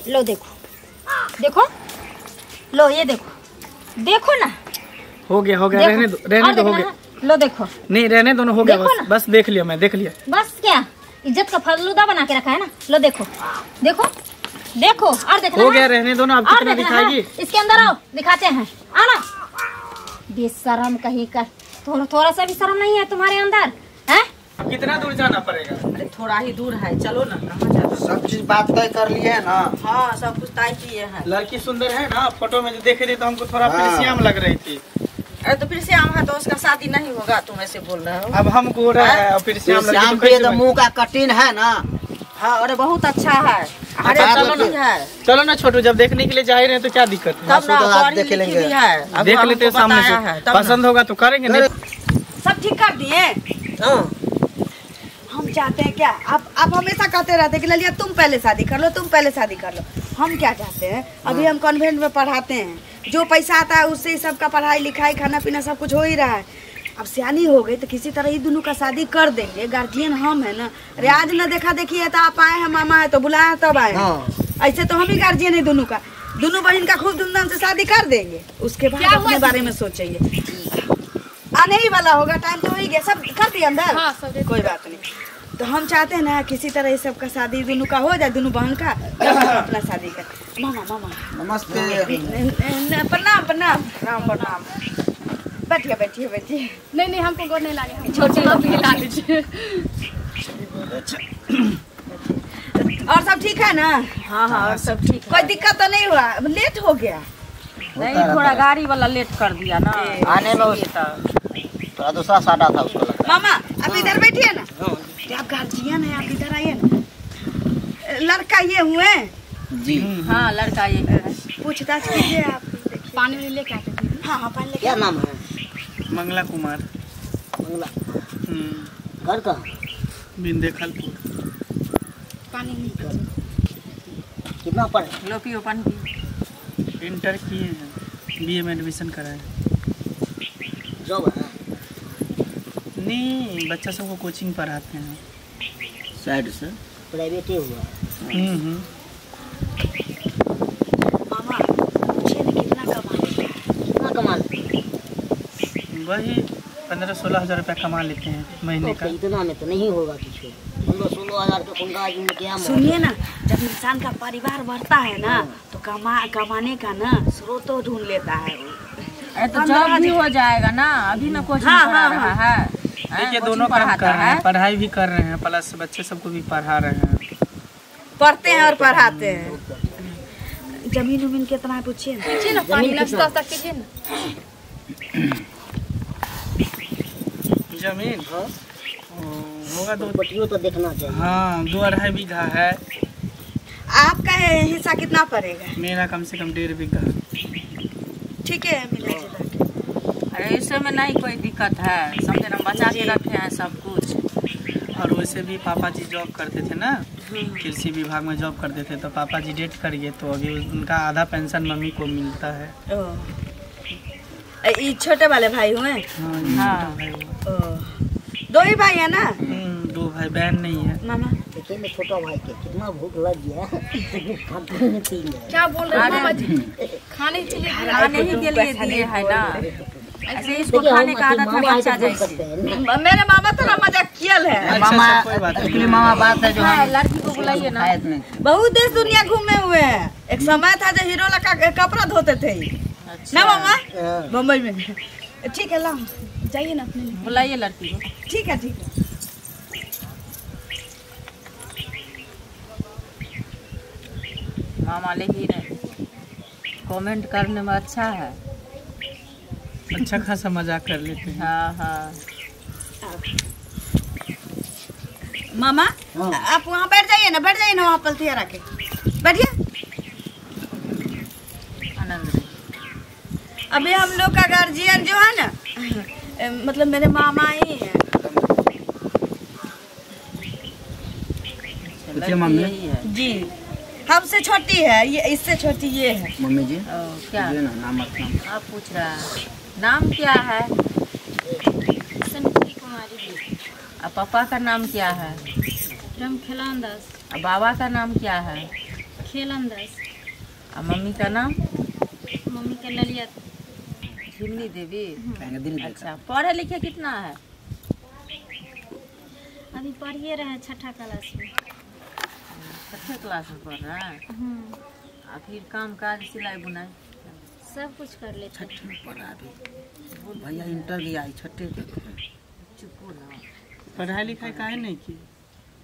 लो देखो देखो, लो ये देखो, देखो ना। हो गया रहने दो हो गया। लो देखो, नहीं रहने दो, हो गया बस देख लिया मैं, देख लिया। बस क्या इज्जत का फलूदा बना के रखा है ना। लो देखो देखो देखो, और देखना हो गया, रहने दो ना। अब कितना दिखाएगी? इसके अंदर आओ, दिखाते हैं। आना बेशरम कहीं का, थोड़ा सा भी शर्म नहीं है तुम्हारे अंदर है? कितना दूर जाना पड़ेगा? अरे थोड़ा ही दूर है, चलो ना। कहाँ जाना? सब चीज बात तय कर लिए है ना? हाँ सब कुछ तय किए हैं। लड़की सुंदर है ना, फोटो में जो देखे थे तो हमको थोड़ा श्याम लग रही थी। अरे तो फिर श्याम है तो उसका शादी नहीं होगा, तुम ऐसे बोल रहे हो। अब हमको हो रहा है, फिर श्याम तो मुँह का कठिन है ना। हाँ अरे बहुत अच्छा है। अरे चलो ना छोटू, जब देखने के लिए जा ही रहे तो क्या दिक्कत है? तब ना देख लेंगे, देख लेते हैं सामने से, पसंद होगा तो करेंगे। नहीं सब ठीक कर दिए। हम चाहते हैं क्या, आप हमेशा कहते रहते कि ललिया तुम पहले शादी कर लो, तुम पहले शादी कर लो। हम क्या चाहते हैं, अभी हम कॉन्वेंट में पढ़ाते हैं, जो पैसा आता है उससे ही सबका पढ़ाई लिखाई खाना पीना सब कुछ हो ही रहा है। अब सियानी हो गई तो किसी तरह ही दोनों का शादी कर देंगे। गार्जियन हम है ना। अरे आज न देखा देखी है तो आप आए हैं, मामा है तो बुलाया तब आए हैं। ऐसे तो हम ही गार्जियन है दोनों का। दोनों बहन का खूब धूमधाम से शादी कर देंगे, उसके बाद अपने बारे में सोचेंगे। आने ही वाला होगा, टाइम तो हो ही गया। सब कर दिया अंदर? हाँ, सब कोई बात नहीं। तो हम चाहते हैं ना किसी तरह इस सब का शादी दोनों का हो जाए, दोनों बहन का अपना शादी कर। मामा नमस्ते। प्रणाम प्रणाम प्रणाम। बैठिए। नहीं हमको गोद नहीं लागे, छोटी लोग भी ला लीजिए। और सब ठीक है ना? हाँ और सब ठीक। कोई दिक्कत तो नहीं हुआ? लेट हो गया? नहीं थोड़ा गाड़ी वाला लेट कर दिया ना आने में, थोड़ा दूसरा साटा था उसको। मामा आप इधर बैठिए ना, आप गार्जियन है, आप इधर आइए ना। लड़का ये हुए जी? हाँ लड़का ये है। पूछताछ कीजिए आप। पानी लेके आते थे। हाँ पानी लेके। क्या नाम है? मंगला कुमार। मंगला घर का? बिंदेखलपुर। पानी कितना पढ़े? लो पियो पानी। इंटर किए हैं, BA में एडमिशन कराए। जॉब है? नहीं, बच्चा सबको कोचिंग पढ़ाते हैं साइड से। प्राइवेट ही हुआ? मामा पूछिए ना कितना कमा लेते? वही 15-16 हज़ार रुपया कमा लेते हैं महीने का। इतना में तो नहीं होगा कुछ। 15-16 हज़ार का क्या? सुनिए ना, जब इंसान का परिवार बढ़ता है ना तो कमाने का ना स्रोत ढूंढ लेता है। अरे तो जॉब भी हो जाएगा ना, अभी ना कोचिंग पढ़ा रहा है। देखिए दोनों काम कर रहे हैं, पढ़ाई भी कर रहे हैं, प्लस बच्चे सबको भी पढ़ा रहे हैं। पढ़ते हैं और पढ़ाते हैं। जमीन उमीन कितना है पूछिए ना। पानी नाश्ता कीजिए ना। जमीन होगा 2 बटियों तो देखना चाहिए। हाँ 2-2.5 बीघा है। आपका हिस्सा कितना पड़ेगा? मेरा कम से कम 1.5 बीघा। ठीक है मिला जुला के। अरे इसमें नहीं कोई दिक्कत है, समझे ना, बचा के रखे हैं सब कुछ। और वैसे भी पापा जी जॉब करते थे ना, कृषि विभाग में जॉब करते थे, तो पापा जी डेट कर गए, तो अभी उनका आधा पेंशन मम्मी को मिलता है। ये छोटे वाले भाई हुए? हाँ। 2 ही भाई है ना? 2 भाई, बहन नहीं है। मामा देखिए मैं छोटा भाई के कितना भूख लग गया। क्या बोल रहे हैं मामा जी? खाने के लिए दिए है ना, ऐसे इसको खाने का आदत है बच्चा जैसे। मेरे मामा तो ना मजाक कियल है। मामा एक्चुअली मामा बात है जो है, लड़की को बुलाइए ना। बहुत देश दुनिया घूमे हुए हैं। एक समय था जो हीरो लगा कपड़ा धोते थे ना मामा, मुंबई में। ठीक है लाओ जाइए ना अपने। बुलाइए लड़की को। ठीक है। मामा लेकिन कमेंट करने में अच्छा है, अच्छा खासा मजाक कर लेते हैं। हाँ। मामा आप वहाँ बैठ जाइए ना, वहाँ पलथिया रखे बैठिए। आनंद अभी हम लोग का गार्जियन जो है ना, मतलब मेरे मामा ही है। यही है जी, हमसे छोटी है ये, इससे छोटी ये है। मम्मी जी क्या नाम आप पूछ रहा है? नाम क्या है? सनती कुमारी। अब पापा का नाम क्या है? रामखेलान दास। अब बाबा का नाम क्या है? खेलन दास। और मम्मी का नाम? मम्मी का ललिया। झिमनी देवी। अच्छा, पढ़े लिखे कितना है? अभी पढ़िए रहे 6ठा क्लास में। 6ठे क्लास में पढ़ रहा है। और फिर काम काज सिलाई बुनाई सब कुछ कर लेते हैं। 6ठे में पढ़ा अभी भैया इंटर गया 6ठे। चुपो ना। पढ़ाई लिखाई काहे नहीं की?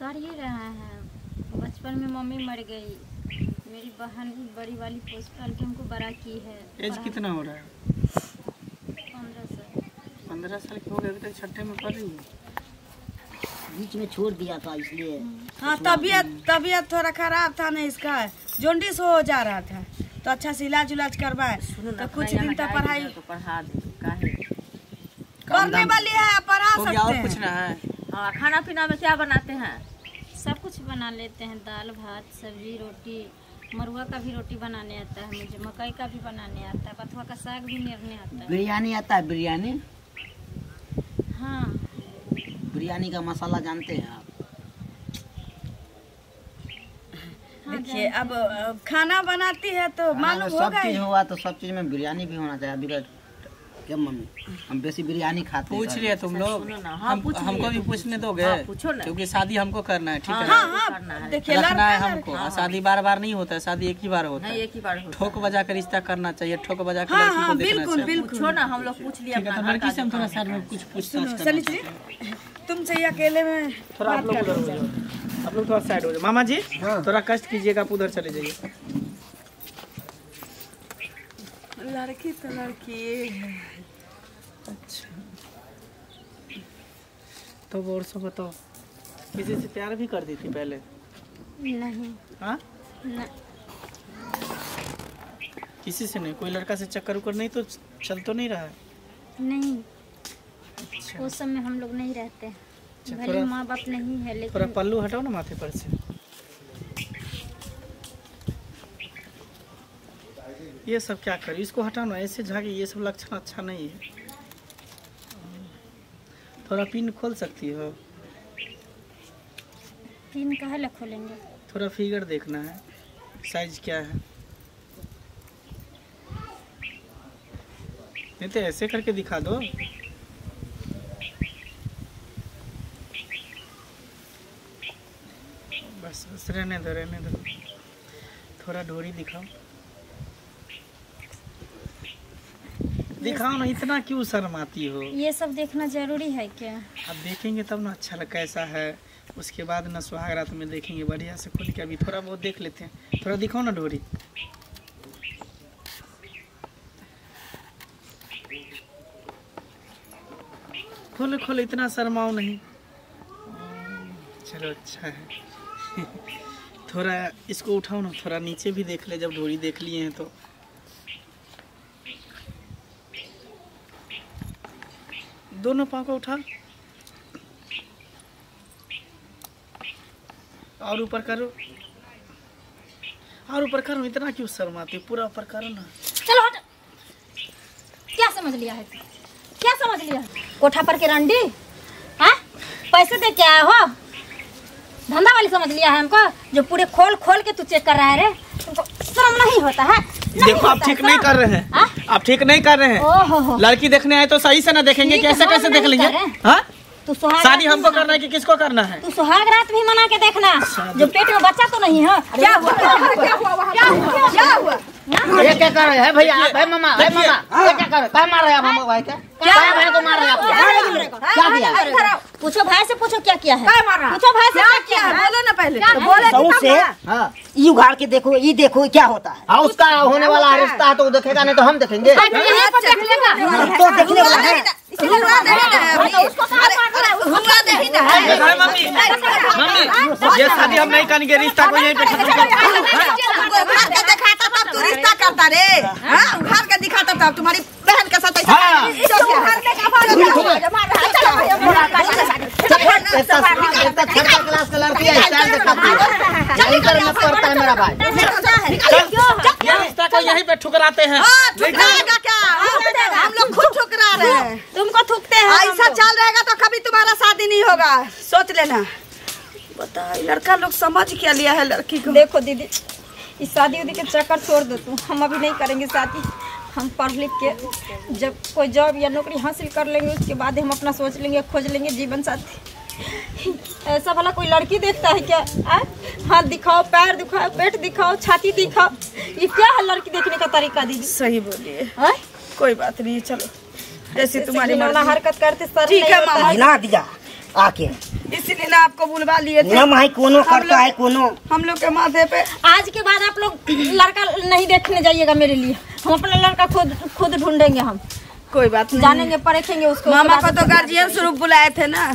कर ही रहा है। बचपन में मम्मी मर गई, मेरी बहन बड़ी वाली पोस्ट पाल के हमको बड़ा की है। एज कितना हो रहा है? 15 साल। 15 साल की हो गई, अभी तक 6ठे में पढ़ रही है। बीच में छोड़ दिया था इसलिए। हाँ, तबीयत थोड़ा खराब था ना, इसका जॉन्डिस हो जा रहा था, तो अच्छा से इलाज उलाज करवाए तो कुछ दिन तक पढ़ाई तो पढ़ा दे। काहे करने वाली है, पढ़ा हो सकते गया और हैं। पूछना है? हाँ, खाना पीना में क्या बनाते हैं? सब कुछ बना लेते हैं, दाल भात सब्जी रोटी। मरुआ का भी रोटी बनाने आता है मुझे, मकई का भी बनाने आता है, बथुआ का साग भी नेरने आता है। बिरयानी आता है? बिरयानी हाँ, बिरयानी का मसाला जानते हैं आप? देखिए अब खाना बनाती है तो मालूम सब होगा चीज ही। हुआ तो सब चीज में बिरयानी भी होना चाहिए। अभी का क्या मम्मी, हम बेसी बिरयानी खाते हैं। पूछ लिया तुम लोग? सुनो ना। हाँ, पूछ लिए। हमको भी पूछने दोगे? हाँ, पूछो ना। क्योंकि शादी हमको करना है, ठीक है? हाँ, देखिए रखना है लड़का हमको। और शादी बार बार नहीं होता है, शादी एक ही बार होता नहीं, है। एक ही बार होता ठोक बजा कर रिश्ता करना चाहिए, ठोक बजा कर हाँ, लड़की को हाँ, देखना बिल्कुल, चाहिए। बिल्कुल। पूछो ना, हम लोग पूछ लिया। ठीक है, तो लड़की से हम थोड़ा साइड में कुछ पूछताछ सनी करना जी, चाहते हैं। तुमसे ही अकेले में थोड़ा आप लोग उधर हो जाओ, आप लोग थोड़ा साइड हो जाओ। मामा जी थोड़ा कष्ट कीजिएगा, आप उधर चले जाइए। लड़की तो लड़की। अच्छा, तो और सब बताओ, किसी से प्यार भी कर दी थी पहले? नहीं हाँ, न, किसी से नहीं? कोई लड़का से चक्कर उक्कर नहीं तो चल तो नहीं रहा है? नहीं, अच्छा, उस समय हम लोग नहीं रहते, भले थोड़ा- माँ बाप नहीं है थोड़ा लेकिन पल्लू हटाओ ना माथे पर से। ये सब क्या करी, इसको हटाओ ना, ऐसे झागे, ये सब लक्षण अच्छा नहीं है। थोड़ा पिन खोल सकती हो? पिन काहे ला खोलेंगे? थोड़ा फिगर देखना है, साइज क्या है। नहीं तो ऐसे करके दिखा दो। बस बस, रहने दो रहने दो। थोड़ा डोरी दिखाओ, दिखाओ ना, इतना क्यों शर्माती हो? ये सब देखना जरूरी है क्या? अब देखेंगे तब ना अच्छा लग कैसा है, उसके बाद ना सुहाग रात में देखेंगे बढ़िया से खोल के। अभी थोड़ा बहुत देख लेते हैं, थोड़ा दिखाओ ना डोरी। खोलो खोलो, इतना शर्माओ नहीं। चलो अच्छा है। थोड़ा इसको उठाओ ना, थोड़ा नीचे भी देख ले, जब डोरी देख लिए हैं तो। दोनों पाँव को उठा और ऊपर करो, और ऊपर करो। इतना क्यों शर्माती, पूरा ऊपर करो ना। चलो हट। क्या समझ लिया है? क्या समझ लिया है? कोठा पर के रंडी? हाँ, पैसे दे के आया हो? धंधा वाली समझ लिया है हमको, जो पूरे खोल खोल के तू चेक कर रहा है रे? तुमको शर्म नहीं होता है? देखो आप ठीक नहीं कर रहे हैं, आप ठीक नहीं कर रहे हैं। लड़की देखने आए तो सही से ना देखेंगे, कैसे कैसे देख लेंगे? हाँ, तू सुहाग शादी हमको करना है कि किसको करना है? तू सुहाग रात भी मना के देखना, जो पेट में बच्चा तो नहीं है। क्या हुआ? क्या हुआ? ये क्या कर रहे हैं भैया? भाई मामा, भाई मामा, ये क्या कर रहे हैं? क्या मार रहे हैं आप हम भाई? क्या भाई को मार रहे हैं आप? क्या किया? पूछो भाई से, पूछो क्या किया है? पूछो भाई से क्या किया है? बोलो ना पहले। सौ से हाँ, ये उघाड़ के देखो, ये देखो क्या होता है। हाँ, उसका होने वाला रिश्ता है तो वो देखेगा, नहीं तो हम देखेंगे। तो देखने वाला है। मम्मी मम्मी, ये शादी हम नहीं करेंगे, रिश्ता को यहीं पे खत्म कर। दिखाता तब तू रिश्ता करता रे, हाँ, उघाड़ के दिखाता तब तुम्हारी बहन के साथ हाँ। क्लास का लड़की है, स्टाइल दिखाती है, इंटर में पढ़ता है मेरा भाई। ये रिश्ता को यहीं पे ठुकराते हैं। ठुकराएगा क्या? हम लोग खुद ठुकरा रहे हैं। तुमको थूकते हैं। ऐसा चल रहेगा तो कभी तुम्हारा शादी नहीं होगा, सोच लेना। बता, लड़का लोग समझ क्या लिया है लड़की को। देखो दीदी, इस शादी उदी के चक्कर छोड़ दो तू, हम अभी नहीं करेंगे शादी। हम पढ़ लिख के जब कोई जॉब या नौकरी हासिल कर लेंगे उसके बाद हम अपना सोच लेंगे, खोज लेंगे जीवन साथी। ऐसा भला कोई लड़की देखता है क्या? हाथ दिखाओ, पैर दिखाओ, पेट दिखाओ, छाती दिखाओ, ये क्या है लड़की देखने का तरीका दीदी? सही बोलिए, कोई बात नहीं, चलो जैसे तुम्हारी हरकत करते सर। ठीक है मामा ना दिया आके, इसीलिए ना आपको बुलवा लिए थे। ना माई कोनो करता है कोनो, हम लोग के माथे पे। आज के बाद आप लोग लड़का नहीं देखने जाइएगा मेरे लिए, हम अपना लड़का खुद ढूंढेंगे। हम कोई बात नहीं, जानेंगे, परखेंगे उसको। मामा को तो गार्जियन स्वरूप बुलाए थे ना।